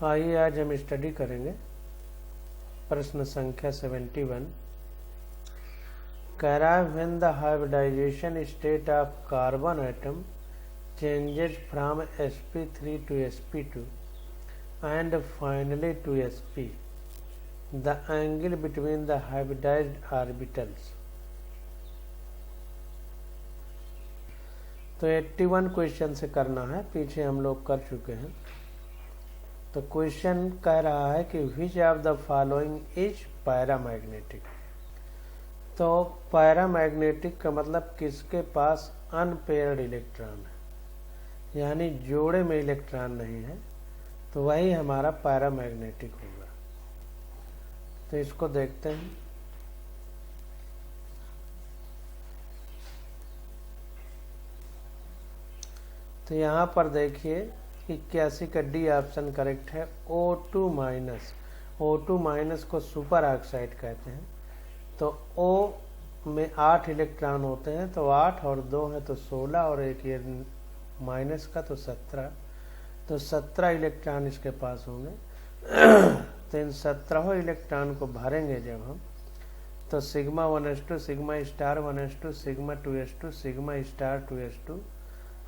आइए आज हम स्टडी करेंगे प्रश्न संख्या 71। कह रहा है when the hybridisation state of carbon atom changes from sp3 to sp2 and finally to sp, the angle between the hybridized orbitals। तो 81 क्वेश्चन से करना है, पीछे हम लोग कर चुके हैं। तो क्वेश्चन कह रहा है कि विच of the following is paramagnetic. तो पैरामैग्नेटिक का मतलब किसके पास अनपेयर्ड इलेक्ट्रॉन है, यानी जोड़े में इलेक्ट्रॉन नहीं है, तो वही हमारा पैरामैग्नेटिक होगा। तो इसको देखते हैं। तो यहाँ पर देखिए 81 का डी ऑप्शन करेक्ट है। O2 माइनस, O2 माइनस को सुपर ऑक्साइड कहते हैं। तो O में 8 इलेक्ट्रॉन होते हैं, तो 8 और 2 है तो 16 और एक ये माइनस का तो 17, तो 17 इलेक्ट्रॉन इसके पास होंगे। तो इन 17 इलेक्ट्रॉन को भरेंगे जब हम, तो sigma 1s2 sigma star 1s2 sigma 2s2 sigma star 2s2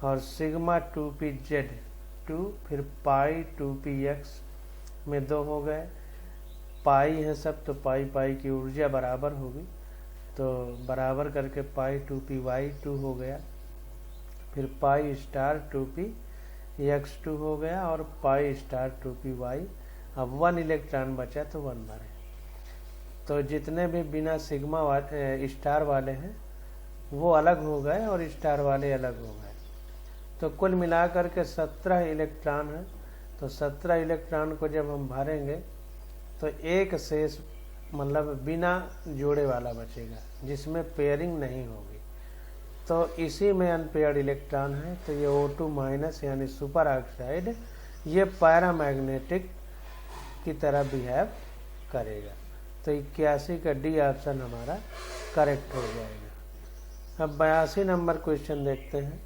और सिग्मा 2pz2, फिर पाई 2px में 2 हो गए, पाई है सब, तो पाई पाई की ऊर्जा बराबर होगी, तो बराबर करके पाई 2py2 हो गया, फिर पाई स्टार 2px2 हो गया और पाई स्टार 2py। अब 1 इलेक्ट्रॉन बचा तो 1 भरे। तो जितने भी बिना सिग्मा स्टार वाले हैं वो अलग हो गए और स्टार वाले अलग हो गए। तो कुल मिलाकर के 17 इलेक्ट्रॉन है। तो 17 इलेक्ट्रॉन को जब हम भरेंगे तो एक शेष मतलब बिना जोड़े वाला बचेगा, जिसमें पेयरिंग नहीं होगी। तो इसी में अनपेयर्ड इलेक्ट्रॉन है। तो ये O2 माइनस यानी सुपर ऑक्साइड ये पैरामैग्नेटिक की तरह बिहेव करेगा। तो 81 का डी ऑप्शन हमारा करेक्ट हो जाएगा। अब 82 नंबर क्वेश्चन देखते हैं।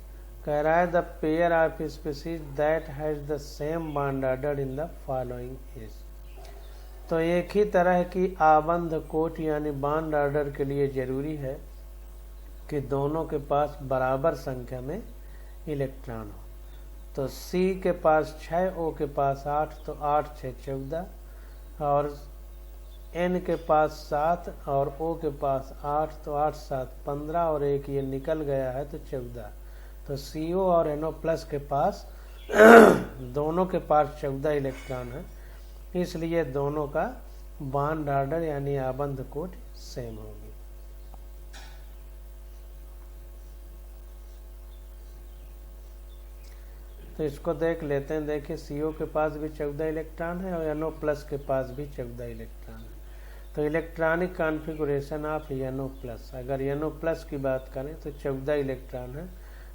कह रहा है the pair of species that has the same bond order in the following is. तो एक ही तरह की आबंध कोट यानी बॉन्ड ऑर्डर के लिए जरूरी है कि दोनों के पास बराबर संख्या में इलेक्ट्रॉन हो। तो C के पास 6, O के पास 8, तो 8 6 14, और N के पास 7 और O के पास 8, तो 8 7 15 और एक ये निकल गया है तो 14। तो CO और NO प्लस के पास दोनों के पास 14 इलेक्ट्रॉन है, इसलिए दोनों का बॉन्ड ऑर्डर यानी आबंध कोट सेम होगी। तो इसको देख लेते हैं। देखिए CO के पास भी 14 इलेक्ट्रॉन है और NO प्लस के पास भी 14 इलेक्ट्रॉन है। तो electronic configuration of NO plus, अगर NO प्लस की बात करें तो 14 इलेक्ट्रॉन है।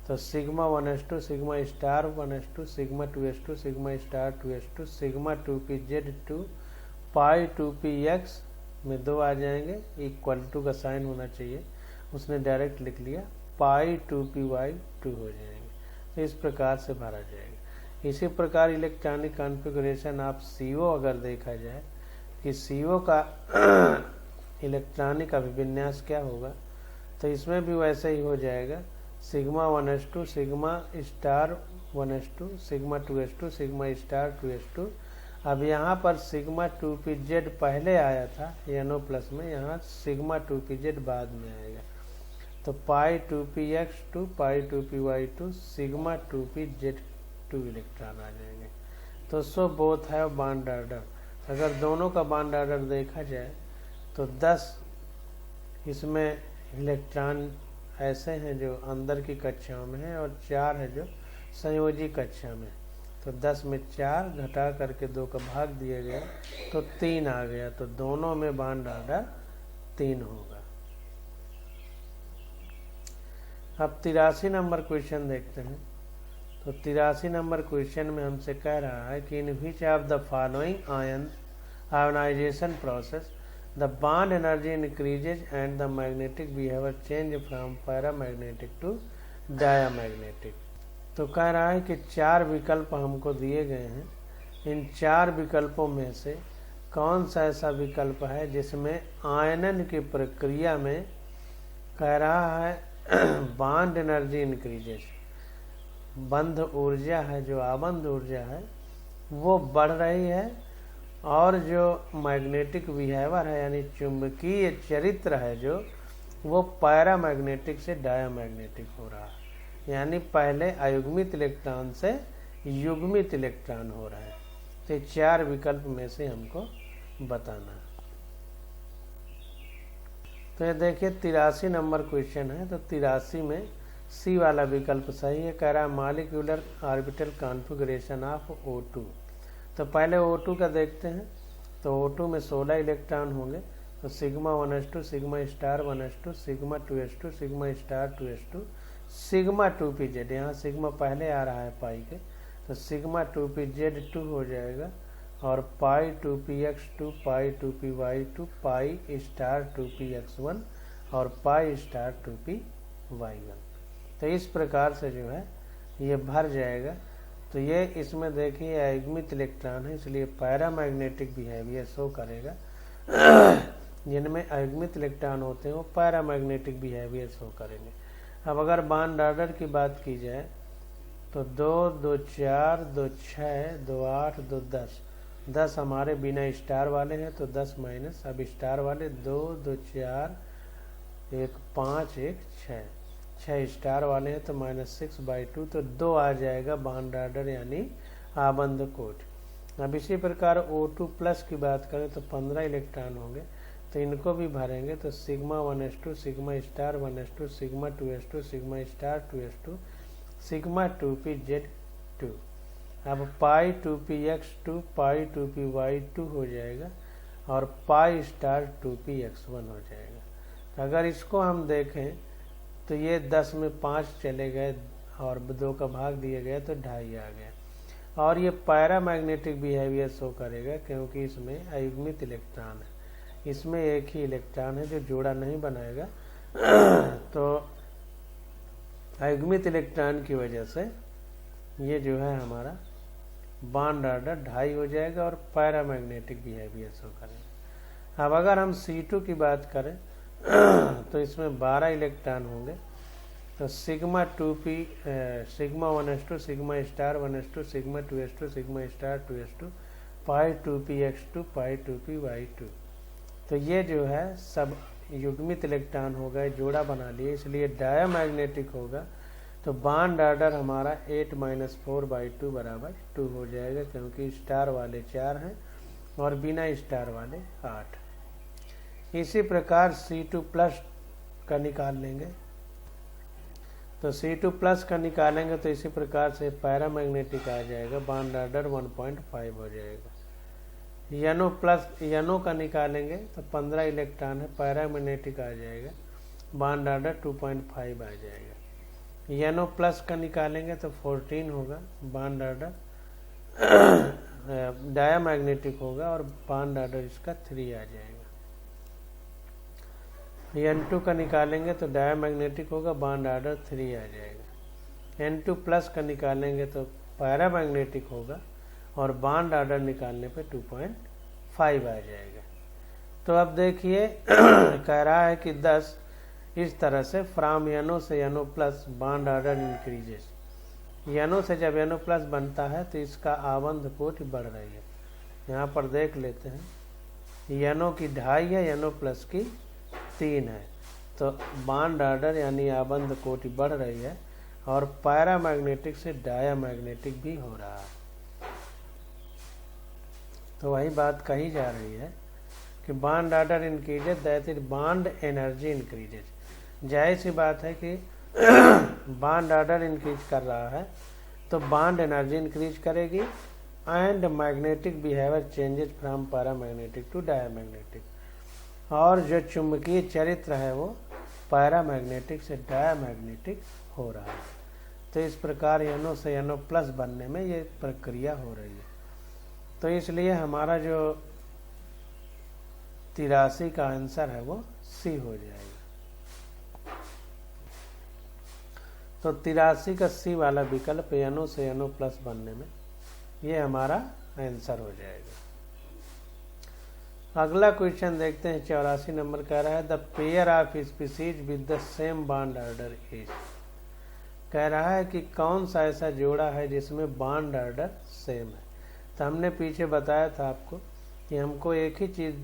तो sigma 1s2 sigma star 1s2 sigma 2s2 sigma star 2s2 sigma 2pz2 पाई 2px में 2 आ जाएंगे, इक्वल टू का साइन होना चाहिए, उसने डायरेक्ट लिख लिया, पाई 2py2 हो जाएंगे। तो इस प्रकार से भरा जाएगा। इसी प्रकार इलेक्ट्रॉनिक कॉन्फ़िगरेशन ऑफ CO अगर देखा जाए कि CO का इलेक्ट्रॉनिक अभिविन्यास क्या होगा, तो इसमें भी वैसे ही हो जाएगा। Sigma 1s2 sigma star 1s2 sigma 2s2 sigma star 2s2। अब यहाँ पर सिग्मा 2pz पहले आया था NO प्लस में, यहाँ सिग्मा 2pz बाद में आएगा। तो पाई 2px2 पाई 2py2 सिग्मा 2pz2 इलेक्ट्रॉन आ जाएंगे। तो सो बोथ है बॉन्ड ऑर्डर। अगर दोनों का बॉन्ड ऑर्डर देखा जाए तो 10 इसमें इलेक्ट्रॉन ऐसे हैं जो अंदर की कक्षाओं में है और 4 है जो संयोजी कक्षा में। तो 10 में 4 घटा करके 2 का भाग दिया गया तो 3 आ गया। तो दोनों में बॉन्ड ऑर्डर 3 होगा। अब 83 नंबर क्वेश्चन देखते हैं। तो 83 नंबर क्वेश्चन में हमसे कह रहा है कि in which of the following ionisation process the bond energy increases and the magnetic behavior change from paramagnetic to diamagnetic। तो कह रहा है कि 4 विकल्प हमको दिए गए हैं इन 4 विकल्पों में से कौन सा ऐसा विकल्प है जिसमें आयनन की प्रक्रिया में कह रहा है बॉन्ड एनर्जी इंक्रीजेस, बंध ऊर्जा है, जो आबंध ऊर्जा है वो बढ़ रही है, और जो मैग्नेटिक बिहेवियर है यानी चुंबकीय चरित्र है जो, वो पैरामैग्नेटिक से डायामैग्नेटिक हो रहा है, यानी पहले अयुग्मित इलेक्ट्रॉन से युग्मित इलेक्ट्रॉन हो रहा है। तो 4 विकल्प में से हमको बताना है। तो ये देखिए 83 नंबर क्वेश्चन है। तो 83 में सी वाला विकल्प सही है। कह रहा है molecular orbital configuration of O2। तो पहले O2 का देखते हैं। तो O2 में 16 इलेक्ट्रॉन होंगे। तो sigma 1s2 sigma star 1s2 sigma 2s2 sigma star 2s2 sigma 2pz, यहाँ सिग्मा पहले आ रहा है पाई के, तो सिग्मा 2pz2 हो जाएगा, और पाई 2px2 पाई 2py2 पाई स्टार 2px1 और पाई स्टार 2py1। तो इस प्रकार से जो है ये भर जाएगा। तो ये इसमें देखिए अयुग्मित इलेक्ट्रॉन है, इसलिए पैरामैग्नेटिक बिहेवियर शो करेगा। जिनमें अयुग्मित इलेक्ट्रॉन होते हैं वो पैरामैग्नेटिक बिहेवियर शो करेंगे। अब अगर बॉन्ड ऑर्डर की बात की जाए तो 2 2 4 2 6 2 8 2 10, 10 हमारे बिना स्टार वाले हैं तो 10 माइनस, अब स्टार वाले 2 2 4 1 5 1 6, 6 स्टार वाले हैं तो -6/2, तो 2 आ जाएगा बॉन्ड ऑर्डर यानी आबंध कोट। अब इसी प्रकार O2 प्लस की बात करें तो 15 इलेक्ट्रॉन होंगे, तो इनको भी भरेंगे। तो sigma 1s2 sigma star 1s2 sigma 2s2 sigma star 2s2 sigma 2pz2, अब पाई 2px2 पाई 2py2 हो जाएगा, और पाई स्टार 2px1 हो जाएगा। तो अगर इसको हम देखें तो ये 10 में 5 चले गए और 2 का भाग दिए गए तो 2.5 आ गया, और ये पैरामैग्नेटिक बिहेवियर शो करेगा क्योंकि इसमें अयुग्मित इलेक्ट्रॉन है, इसमें एक ही इलेक्ट्रॉन है जो जोड़ा नहीं बनाएगा। तो अयुग्मित इलेक्ट्रॉन की वजह से ये जो है हमारा बॉन्ड ऑर्डर 2.5 हो जाएगा और पैरामैग्नेटिक बिहेवियर शो करेगा। अब अगर हम C2 की बात करें तो इसमें 12 इलेक्ट्रॉन होंगे। तो sigma 2p sigma 1s2 sigma star 1s2 sigma 2s2 sigma star 2s2 पाई 2px2 पाई 2py2, तो ये जो है सब युग्मित इलेक्ट्रॉन हो गए, जोड़ा बना लिए, इसलिए डायामैग्नेटिक होगा। तो बॉन्ड ऑर्डर हमारा 8 - 4/2 बराबर 2 हो जाएगा, क्योंकि स्टार वाले 4 हैं और बिना स्टार वाले 8। इसी प्रकार C2 प्लस का निकाल लेंगे। तो C2 प्लस का निकालेंगे तो इसी प्रकार से पैरामैग्नेटिक आ जाएगा, बॉन्ड ऑर्डर 1.5 हो जाएगा। यनो प्लस यनो का निकालेंगे तो 15 इलेक्ट्रॉन है, पैरामैग्नेटिक आ जाएगा, बॉन्ड ऑर्डर 2.5 आ जाएगा। यनो प्लस का निकालेंगे तो 14 होगा, बॉन्ड ऑर्डर डायामैग्नेटिक होगा और बॉन्ड ऑर्डर इसका 3 आ जाएगा। N2 का निकालेंगे तो डायामैग्नेटिक होगा, बॉन्ड ऑर्डर 3 आ जाएगा। N2 प्लस का निकालेंगे तो पैरामैग्नेटिक होगा और बॉन्ड ऑर्डर निकालने पे 2.5 आ जाएगा। तो अब देखिए कह रहा है कि 10 इस तरह से फ्रॉम NO से NO plus bond order increases. NO से जब NO प्लस बनता है तो इसका आबंध कोटि बढ़ रही है। यहाँ पर देख लेते हैं, NO की 2.5 है, NO प्लस की 3 है, तो बॉन्ड ऑर्डर यानी आबंध कोटि बढ़ रही है और पैरामैग्नेटिक से डायामैग्नेटिक भी हो रहा है। तो वही बात कही जा रही है कि bond order increases that is bond energy increases. जाहिर सी बात है कि बॉन्ड ऑर्डर इंक्रीज कर रहा है तो बॉन्ड एनर्जी इंक्रीज करेगी and magnetic behaviour changes from paramagnetic to diamagnetic, और जो चुंबकीय चरित्र है वो पैरामैग्नेटिक से डायामैग्नेटिक हो रहा है। तो इस प्रकार NO से NO प्लस बनने में ये प्रक्रिया हो रही है। तो इसलिए हमारा जो 83 का आंसर है वो C हो जाएगा। तो 83 का C वाला विकल्प NO से NO प्लस बनने में ये हमारा आंसर हो जाएगा। अगला क्वेश्चन देखते हैं, 84 नंबर कह रहा है the pair of species with the same bond order is. कह रहा है कि कौन सा ऐसा जोड़ा है जिसमें बॉन्ड ऑर्डर सेम है। तो हमने पीछे बताया था आपको कि हमको एक ही चीज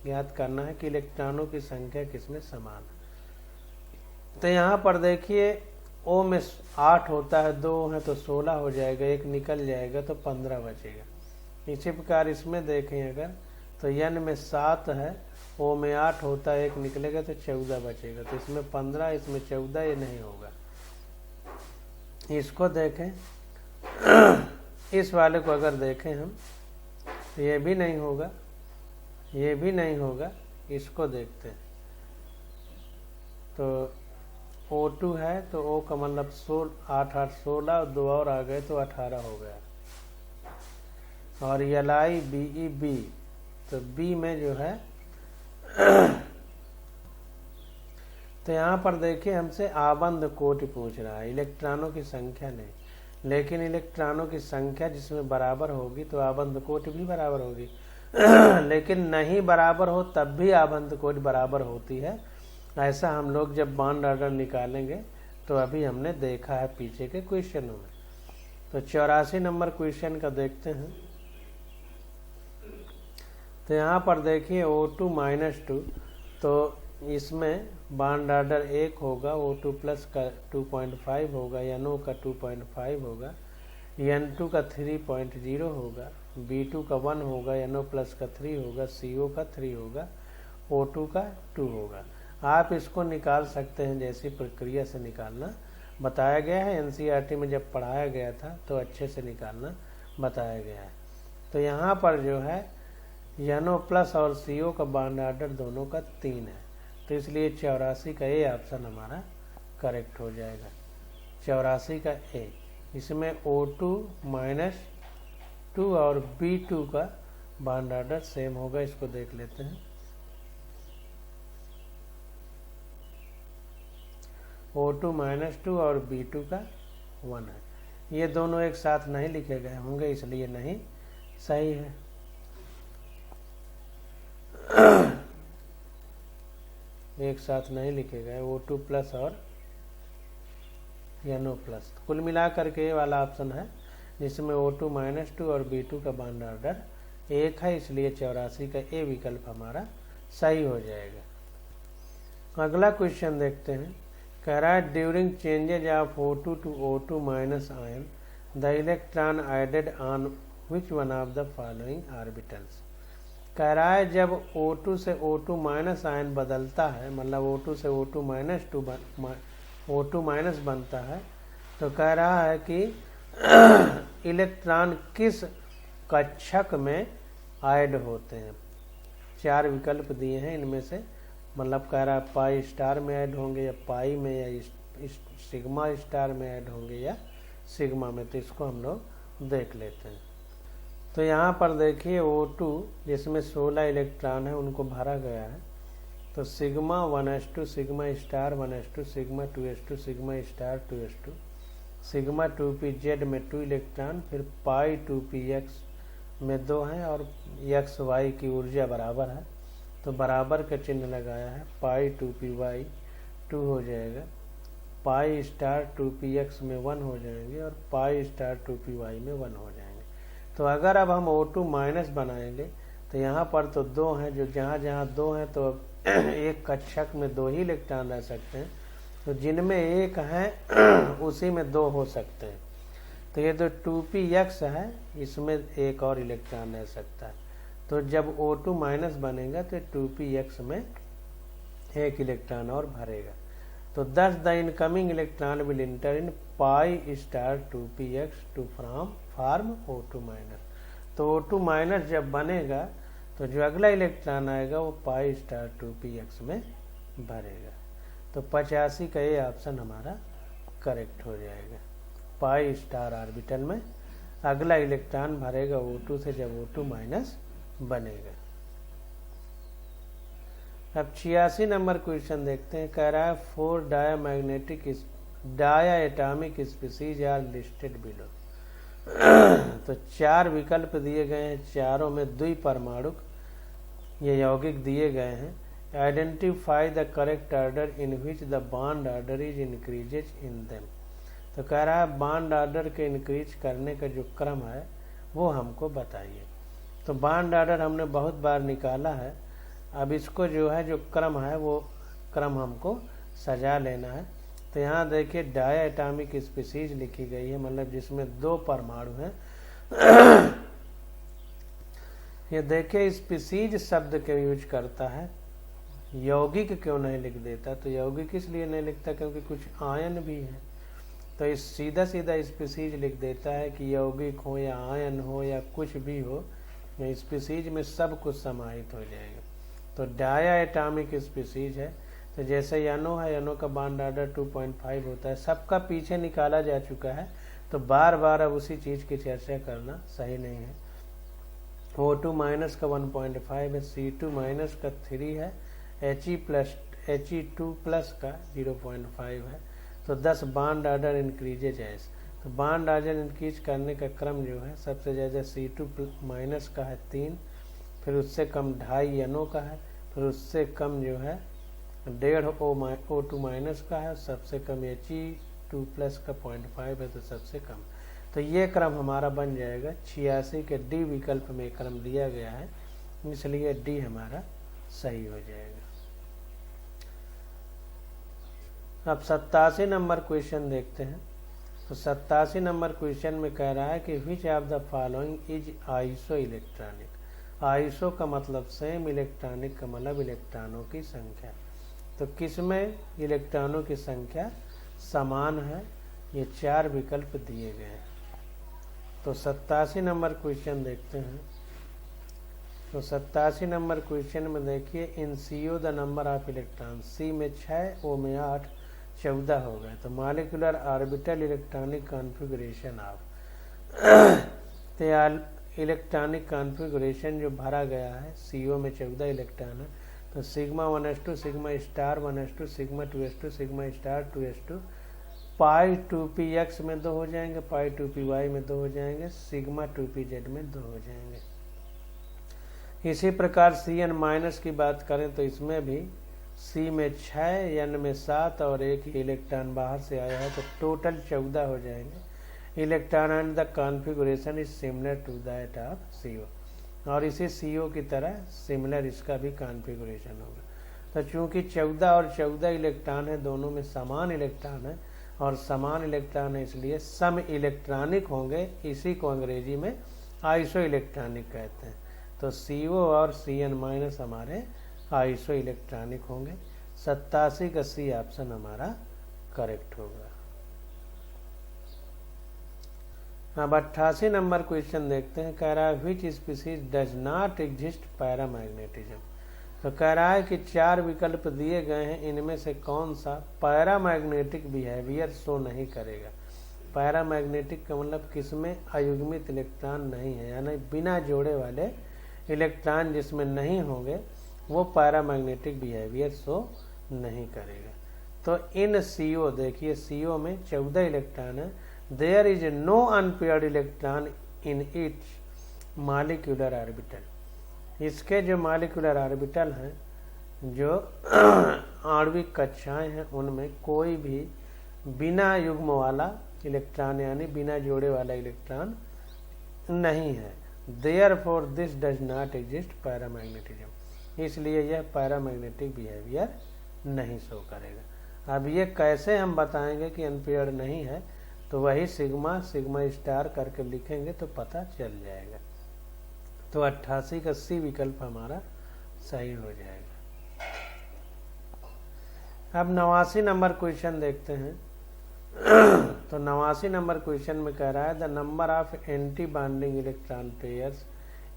याद करना है कि इलेक्ट्रॉनों की संख्या किसमें समान है। तो यहाँ पर देखिए ओ में 8 होता है, 2 है तो 16 हो जाएगा, एक निकल जाएगा तो 15 बचेगा। इसी प्रकार इसमें देखें अगर तो एन में 7 है, ओ में 8 होता है, एक निकलेगा तो 14 बचेगा। तो इसमें 15, इसमें 14, ये नहीं होगा। इसको देखें इस वाले को अगर देखें हम तो ये भी नहीं होगा, ये भी नहीं होगा। इसको देखते हैं तो O2 है तो O का मतलब 8 8 16 और 2 और आ गए तो 18 हो गया। और Li BE B, तो B में जो है तो यहाँ पर देखिए हमसे आबंध कोटि पूछ रहा है, इलेक्ट्रॉनों की संख्या नहीं। लेकिन इलेक्ट्रॉनों की संख्या जिसमें बराबर होगी तो आबंध कोटि भी बराबर होगी लेकिन नहीं बराबर हो तब भी आबंध कोटि बराबर होती है। ऐसा हम लोग जब बॉन्ड ऑर्डर निकालेंगे तो अभी हमने देखा है पीछे के क्वेश्चनों में। तो 84 नंबर क्वेश्चन का देखते हैं। तो यहाँ पर देखिए O2 - 2, तो इसमें बॉन्ड ऑर्डर 1 होगा, O2 प्लस का 2.5 होगा, NO का 2.5 होगा, N2 का 3.0 होगा, B2 का 1 होगा, NO प्लस का 3 होगा, CO का 3 होगा, O2 का 2 होगा। आप इसको निकाल सकते हैं जैसी प्रक्रिया से निकालना बताया गया है। NCERT में जब पढ़ाया गया था तो अच्छे से निकालना बताया गया है। तो यहाँ पर जो है NO प्लस और CO का बॉन्ड ऑर्डर दोनों का 3 है, तो इसलिए 84 का ए ऑप्शन हमारा करेक्ट हो जाएगा। 84 का ए। इसमें O2 - 2 और B2 का बॉन्ड ऑर्डर सेम होगा। इसको देख लेते हैं। O2 - 2 और B2 का 1 है। ये दोनों एक साथ नहीं लिखे गए होंगे इसलिए नहीं सही है। एक साथ नहीं लिखे गए O2 प्लस और NO प्लस। कुल मिलाकर के ये वाला ऑप्शन है जिसमें O2 - 2 और B2 का बॉन्ड ऑर्डर 1 है, इसलिए 84 का ए विकल्प हमारा सही हो जाएगा। अगला क्वेश्चन देखते हैं। कह रहा है during changes of O2 to O2 minus ion the electron added on which one of the following orbitals. कह रहा है जब O2 से O2 माइनस आयन बदलता है, मतलब O2 से O2 माइनस O2 माइनस बनता है, तो कह रहा है कि इलेक्ट्रॉन किस कक्षक में ऐड होते हैं। 4 विकल्प दिए हैं इनमें से, मतलब कह रहा है पाई स्टार में ऐड होंगे या पाई में या सिग्मा स्टार में ऐड होंगे या सिग्मा में। तो इसको हम लोग देख लेते हैं। तो यहाँ पर देखिए O2 जिसमें 16 इलेक्ट्रॉन है उनको भरा गया है, तो sigma 1s2 sigma star 1s2 sigma 2s2 sigma star 2s2 sigma 2pz में 2 इलेक्ट्रॉन, फिर पाई 2px में 2 हैं और x y की ऊर्जा बराबर है तो बराबर का चिन्ह लगाया है। पाई 2py 2 हो जाएगा, पाई स्टार 2px में 1 हो जाएंगे और पाई स्टार 2py में 1 हो जाएंगे। तो अगर अब हम O2 माइनस बनाएंगे तो यहाँ पर तो 2 हैं, जो जहाँ जहाँ 2 हैं तो एक कक्षक में 2 ही इलेक्ट्रॉन रह सकते हैं, तो जिनमें 1 है उसी में 2 हो सकते हैं। तो ये तो 2px है, इसमें एक और इलेक्ट्रॉन रह सकता है। तो जब O2 माइनस बनेगा तो 2px में एक इलेक्ट्रॉन और भरेगा। तो thus the incoming electron will enter in pi star 2px to form O2 minus. तो O2 माइनस जब बनेगा तो जो अगला इलेक्ट्रॉन आएगा वो पाई स्टार 2px में भरेगा। तो 85 का ये ऑप्शन हमारा करेक्ट हो जाएगा। पाई स्टार ऑर्बिटल में अगला इलेक्ट्रॉन भरेगा O2 से जब O2 माइनस बनेगा। अब 86 नंबर क्वेश्चन देखते हैं। कह रहा है 4 diatomic species are listed below. तो 4 विकल्प दिए गए हैं, चारों में द्विपरमाणुक ये यौगिक दिए गए हैं। Identify the correct order in which the bond order is increases in them. तो कह रहा है बॉन्ड ऑर्डर के इंक्रीज करने का जो क्रम है वो हमको बताइए। तो बॉन्ड ऑर्डर हमने बहुत बार निकाला है, अब इसको जो है जो क्रम है वो क्रम हमको सजा लेना है। तो यहाँ देखिए डाई एटॉमिक स्पीसीज लिखी गई है, मतलब जिसमें 2 परमाणु हैं। ये देखिए स्पीसीज शब्द क्यों यूज करता है, यौगिक क्यों नहीं लिख देता। तो यौगिक इसलिए नहीं लिखता क्योंकि कुछ आयन भी है, तो इस सीधा सीधा स्पीसीज लिख देता है कि यौगिक हो या आयन हो या कुछ भी हो, स्पीसीज में सब कुछ समाहित हो जाएगा। तो डाया एटॉमिक स्पीसीज है, तो जैसे यनो है, यनो का बॉन्ड ऑर्डर 2.5 होता है, सबका पीछे निकाला जा चुका है, तो बार बार अब उसी चीज की चर्चा करना सही नहीं है। O2 माइनस का 1.5 है, C2 माइनस का 3 है, He2 प्लस का 0.5 है। तो 10 बॉन्ड ऑर्डर इंक्रीजेज है। तो बॉन्ड ऑर्डर इंक्रीज करने का क्रम जो है सबसे ज़्यादा C2 माइनस का है 3, फिर उससे कम 2.5 यनो का है, फिर उससे कम जो है 1.5 O2 माइनस का है, सबसे कम He2 प्लस का 0.5 है, तो सबसे कम। तो ये क्रम हमारा बन जाएगा 86 के डी विकल्प में क्रम दिया गया है, इसलिए डी हमारा सही हो जाएगा। अब 87 नंबर क्वेश्चन देखते हैं। तो 87 नंबर क्वेश्चन में कह रहा है कि विच of the following is iso electronic. Iso का मतलब सेम, इलेक्ट्रॉनिक का मतलब इलेक्ट्रॉनों की संख्या। तो किसमें इलेक्ट्रॉनों की संख्या समान है, ये 4 विकल्प दिए गए हैं। तो 87 नंबर क्वेश्चन देखते हैं। तो 87 नंबर क्वेश्चन में देखिए इन CO the number of electron, C में 6, O में 8, 14 हो गए। तो molecular orbital electronic configuration of तो इलेक्ट्रॉनिक कॉन्फ़िगरेशन जो भरा गया है, CO में 14 इलेक्ट्रॉन है, तो sigma 1s2, sigma star 1s2, sigma 2s2, sigma star 2s2, पाई 2px में 2 हो जाएंगे, पाई 2py में 2 हो जाएंगे, सिग्मा 2pz में 2 हो जाएंगे। इसी प्रकार Cn माइनस की बात करें तो इसमें भी C में 6, N में 7 और 1 इलेक्ट्रॉन बाहर से आया है, तो टोटल 14 हो जाएंगे। Electron and the configuration is similar to that of CO, और इसी CO की तरह सिमिलर इसका भी कॉन्फ़िगरेशन होगा। तो चूंकि 14 और 14 इलेक्ट्रॉन है, दोनों में समान इलेक्ट्रॉन है और समान इलेक्ट्रॉन है, इसलिए सम इलेक्ट्रॉनिक होंगे। इसी को अंग्रेजी में आइसो इलेक्ट्रॉनिक कहते हैं। तो CO और Cn माइनस हमारे आइसो इलेक्ट्रॉनिक होंगे। 87 का C ऑप्शन हमारा करेक्ट होगा। अब 88 नंबर क्वेश्चन देखते हैं। कह रहा है which species does not exist paramagnetism. तो कह रहा है कि 4 विकल्प दिए गए हैं, इनमें से कौन सा पैरामैग्नेटिक बिहेवियर शो नहीं करेगा। पैरामैग्नेटिक का मतलब किसमें अयुग्मित इलेक्ट्रॉन नहीं है, यानी बिना जोड़े वाले इलेक्ट्रॉन जिसमें नहीं होंगे वो पैरामैग्नेटिक बिहेवियर शो नहीं करेगा। तो इन CO देखिए CO में 14 इलेक्ट्रॉन है, there is no unpaired electron in its molecular orbital. इसके जो मॉलिक्यूलर ऑर्बिटल हैं, जो आणविक कक्षाएं हैं, उनमें कोई भी बिना युग्म वाला इलेक्ट्रॉन यानी बिना जोड़े वाला इलेक्ट्रॉन नहीं है। Therefore this does not exist paramagnetism, इसलिए यह पैरामैग्नेटिक बिहेवियर नहीं शो करेगा। अब ये कैसे हम बताएंगे कि अनपेयर्ड नहीं है, तो वही सिग्मा सिग्मा स्टार करके लिखेंगे तो पता चल जाएगा। तो 88 का C विकल्प हमारा सही हो जाएगा। अब 89 नंबर क्वेश्चन देखते हैं। तो 89 नंबर क्वेश्चन में कह रहा है the number of anti bonding electron pairs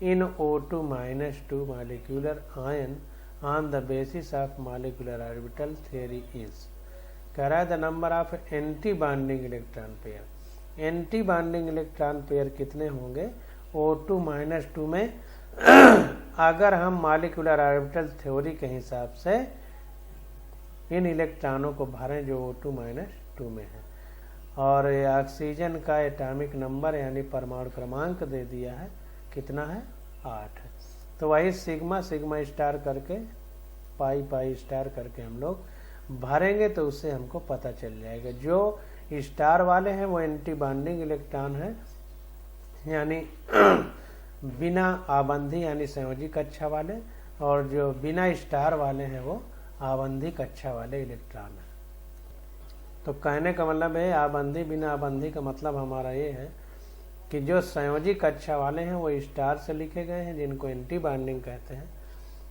in O2 minus 2 molecular ion on the basis of molecular orbital theory is. कह रहा है the number of anti bonding electron pair. Anti bonding electron pair कितने होंगे O2 minus 2 में अगर हम molecular orbital theory के हिसाब से इन इलेक्ट्रॉनों को भरें जो O2 माइनस 2 में है। और ऑक्सीजन का एटॉमिक नंबर यानी परमाणु क्रमांक दे दिया है, कितना है 8 है। तो वही सिग्मा सिग्मा स्टार करके पाई पाई स्टार करके हम लोग भरेंगे तो उससे हमको पता चल जाएगा। जो स्टार वाले हैं वो एंटी बॉन्डिंग इलेक्ट्रॉन है, यानी बिना आबंधी यानी संयोजी कक्षा वाले, और जो बिना स्टार वाले हैं वो आबंधी कक्षा वाले इलेक्ट्रॉन है। तो कहने का मतलब है आबंधी बिना आबंधी का मतलब हमारा ये है कि जो संयोजी कक्षा वाले हैं वो स्टार से लिखे गए हैं जिनको एंटी बॉन्डिंग कहते हैं,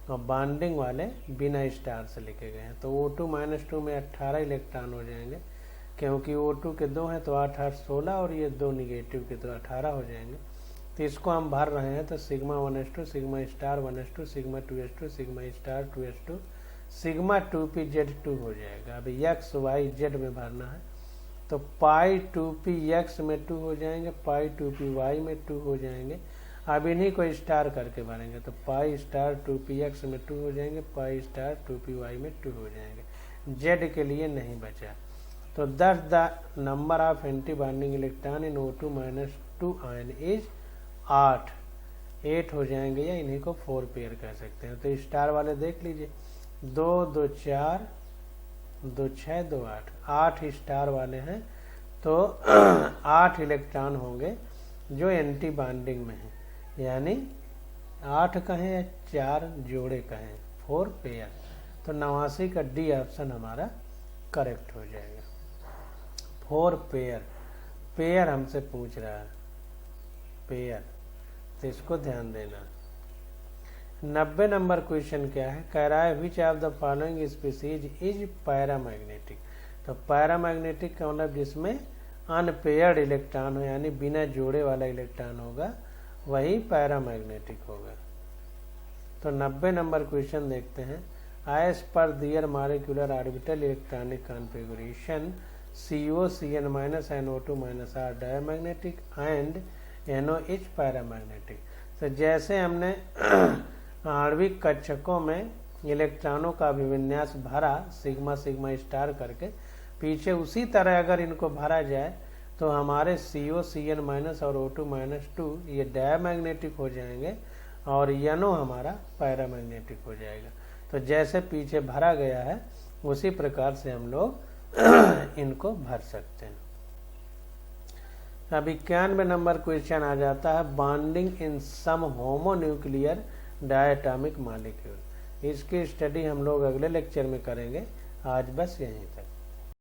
और बॉन्डिंग वाले बिना स्टार से लिखे गए हैं। तो O2-2 में 18 इलेक्ट्रॉन हो जाएंगे, क्योंकि O2 के 2 हैं तो 8 8 16 और ये 2 निगेटिव के तो 18 हो जाएंगे। तो इसको हम भर रहे हैं तो sigma 1s2 sigma star 1s2 sigma 2s2 sigma star 2s2 sigma 2pz2 हो जाएगा। अभी x y z में भरना है तो पाई 2px में 2 हो जाएंगे, पाई 2py में 2 हो जाएंगे। अब इन्हीं को स्टार करके भरेंगे तो पाई स्टार 2px में 2 हो जाएंगे, पाई स्टार 2py में 2 हो जाएंगे। z के लिए नहीं बचा। तो thus the number of anti-bonding electron in O2-2 ion is 8 हो जाएंगे, या इन्हीं को 4 पेयर कह सकते हैं। तो स्टार वाले देख लीजिए 2 2 4 2 6 2 8 स्टार वाले हैं तो 8 इलेक्ट्रॉन होंगे जो एंटी बॉन्डिंग में है, यानी 8 कहें या 4 जोड़े कहें, 4 पेयर। तो 89 का डी ऑप्शन हमारा करेक्ट हो जाएगा। 4 पेयर हमसे पूछ रहा है, पेयर, तो इसको ध्यान देना। 90 नंबर क्वेश्चन क्या है, कह रहा है विच of the following species is paramagnetic. तो पैरामैग्नेटिक का मतलब जिसमें अनपेयर्ड इलेक्ट्रॉन हो, यानी बिना जोड़े वाला इलेक्ट्रॉन होगा, वही पैरामैग्नेटिक होगा। तो 90 नंबर क्वेश्चन देखते हैं। As per their molecular orbital electronic configuration CO Cn- NO2- are diamagnetic and NO is paramagnetic। तो जैसे हमने आणविक कक्षकों में इलेक्ट्रॉनों का अभिविन्यास भरा सिग्मा सिग्मा स्टार करके, पीछे उसी तरह अगर इनको भरा जाए तो हमारे CO Cn- और O2-2 ये डायमैग्नेटिक हो जाएंगे और NO हमारा पैरामैग्नेटिक हो जाएगा। तो जैसे पीछे भरा गया है उसी प्रकार से हम लोग इनको भर सकते हैं। अब 91 नंबर क्वेश्चन आ जाता है bonding in some homonuclear diatomic molecule. इसकी स्टडी हम लोग अगले लेक्चर में करेंगे। आज बस यहीं तक।